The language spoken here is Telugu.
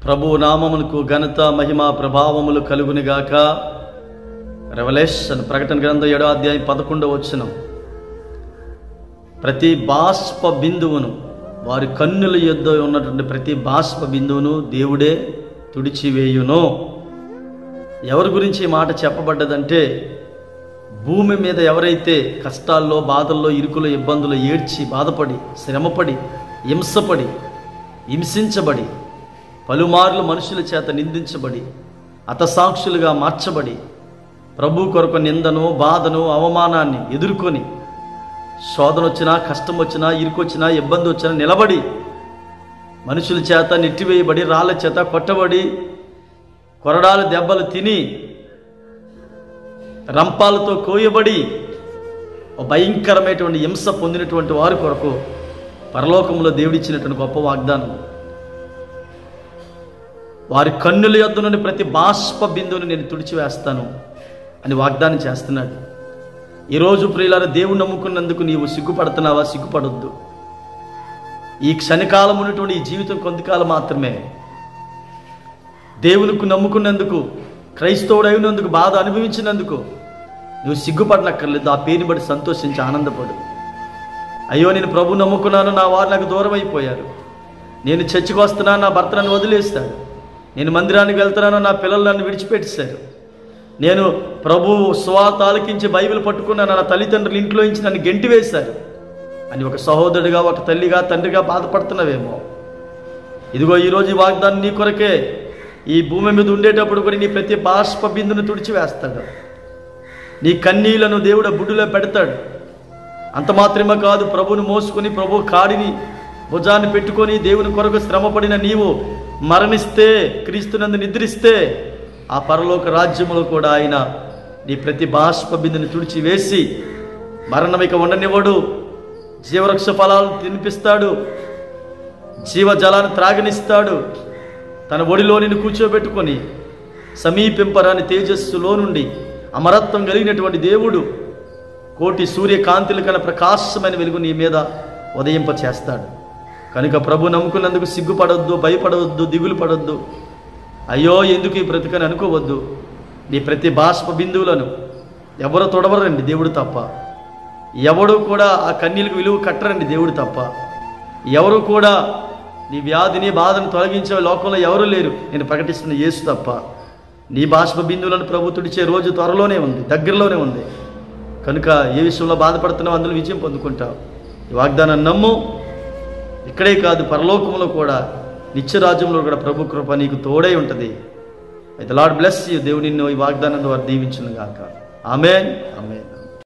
ప్రభు నామమునకు ఘనత మహిమ ప్రభావములు కలుగునిగాక. రెవల్యూషన్ ప్రకటన గ్రంథం 7వ అధ్యాయం 11వ వచనం. ప్రతి బాష్ప బిందువును, వారి కన్నుల యొద్ద ఉన్నటువంటి ప్రతి బాష్ప బిందువును దేవుడే తుడిచివేయును. ఎవరి గురించి ఈ మాట చెప్పబడ్డదంటే, భూమి మీద ఎవరైతే కష్టాల్లో, బాధల్లో, ఇరుకులో, ఇబ్బందులు ఏడ్చి బాధపడి, శ్రమపడి, హింసించబడి, పలుమార్లు మనుషుల చేత నిందించబడి, హతసాక్షులుగా మార్చబడి, ప్రభు కొరకు నిందను, బాధను, అవమానాన్ని ఎదుర్కొని, శోధన వచ్చినా, కష్టం వచ్చినా, ఇరుకొచ్చినా, ఇబ్బంది వచ్చినా నిలబడి, మనుషుల చేత నెట్టివేయబడి, రాళ్ళ చేత కొట్టబడి, కొరడాలు దెబ్బలు తిని, రంపాలతో కోయబడి, భయంకరమైనటువంటి హింస పొందినటువంటి వారి కొరకు పరలోకంలో దేవుడిచ్చినటువంటి గొప్ప వాగ్దానం. వారి కన్నుల యొద్ద నుండి ప్రతి బాష్ప బిందువుని నేను తుడిచివేస్తాను అని వాగ్దానం చేస్తున్నాడు. ఈరోజు ప్రియులారా, దేవుని నమ్ముకున్నందుకు నీవు సిగ్గుపడుతున్నావా? సిగ్గుపడొద్దు. ఈ క్షణకాలం ఉన్నటువంటి ఈ జీవితం కొంతకాలం మాత్రమే. దేవునికి నమ్ముకున్నందుకు, క్రైస్తవుడైనందుకు, బాధ అనుభవించినందుకు నువ్వు సిగ్గుపడనక్కర్లేదు. ఆ పేరుని బట్టి సంతోషించి ఆనందపడు. అయ్యో, నేను ప్రభు నమ్ముకున్నాను, నా వారు నాకు దూరం అయిపోయారు. నేను చర్చికి వస్తున్నాను, నా భర్త నన్ను వదిలేస్తాడు. నేను మందిరానికి వెళ్తున్నాను, నా పిల్లలు నన్ను విడిచిపెట్టేశారు. నేను ప్రభు సువార్త ఆలకించి బైబిల్ పట్టుకున్నాను, నా తల్లిదండ్రులు ఇంట్లో నుంచి నన్ను గెంటి వేశారు అని ఒక సహోదరుడిగా, ఒక తల్లిగా, తండ్రిగా బాధపడుతున్నావేమో. ఇదిగో ఈరోజు ఈ వాగ్దానం నీ కొరకే. ఈ భూమి మీద ఉండేటప్పుడు కూడా నీ ప్రతి బాష్ప బిందును తుడిచివేస్తాడు. నీ కన్నీళ్లను దేవుడు బుడ్డులో పెడతాడు. అంత మాత్రమే కాదు, ప్రభువును మోసుకొని, ప్రభు కాడిని భుజాన్ని పెట్టుకొని దేవుని కొరకు శ్రమపడిన నీవు మరణిస్తే, క్రీస్తునందు నిద్రిస్తే, ఆ పరలోక రాజ్యములో కూడా ఆయన నీ ప్రతి బాష్ప బిందుని తుడిచివేసి మరణమిక ఉండనివ్వడు. జీవవృక్ష ఫలాలు తినిపిస్తాడు, జీవజలాన్ని త్రాగనిస్తాడు. తన ఒడిలో నిన్ను కూర్చోబెట్టుకొని సమీపింపరాని తేజస్సులో నుండి అమరత్వం కలిగినటువంటి దేవుడు కోటి సూర్యకాంతుల కన్నా ప్రకాశమైన వెలుగు నీ మీద ఉదయింప చేస్తాడు. కనుక ప్రభు నమ్ముకున్నందుకు సిగ్గుపడొద్దు, భయపడవద్దు, దిగులు పడొద్దు. అయ్యో, ఎందుకు ఈ బ్రతుకని అనుకోవద్దు. నీ ప్రతి బాష్ప బిందువులను ఎవరు తొడవరండి, దేవుడు తప్ప. ఎవడు కూడా ఆ కన్నీలకు విలువ కట్టరండి, దేవుడు తప్ప. ఎవరు కూడా నీ వ్యాధిని, బాధను తొలగించే లోకంలో ఎవరు లేరు, నేను ప్రకటిస్తున్న యేసు తప్ప. నీ బాష్ప బిందువులను ప్రభు తుడిచే రోజు త్వరలోనే ఉంది, దగ్గరలోనే ఉంది. కనుక ఏ విషయంలో బాధపడుతున్నావు అందులో విజయం పొందుకుంటావు. ఈ వాగ్దానాన్ని నమ్ము. ఇక్కడే కాదు, పరలోకంలో కూడా, నిత్యరాజ్యంలో కూడా ప్రభు కృప నీకు తోడై ఉంటుంది. అయితే లార్డ్ బ్లెస్ యు. దేవుడు నిన్ను ఈ వాగ్దానం ద్వారా దీవించును గాక. ఆమేన్, ఆమేన్.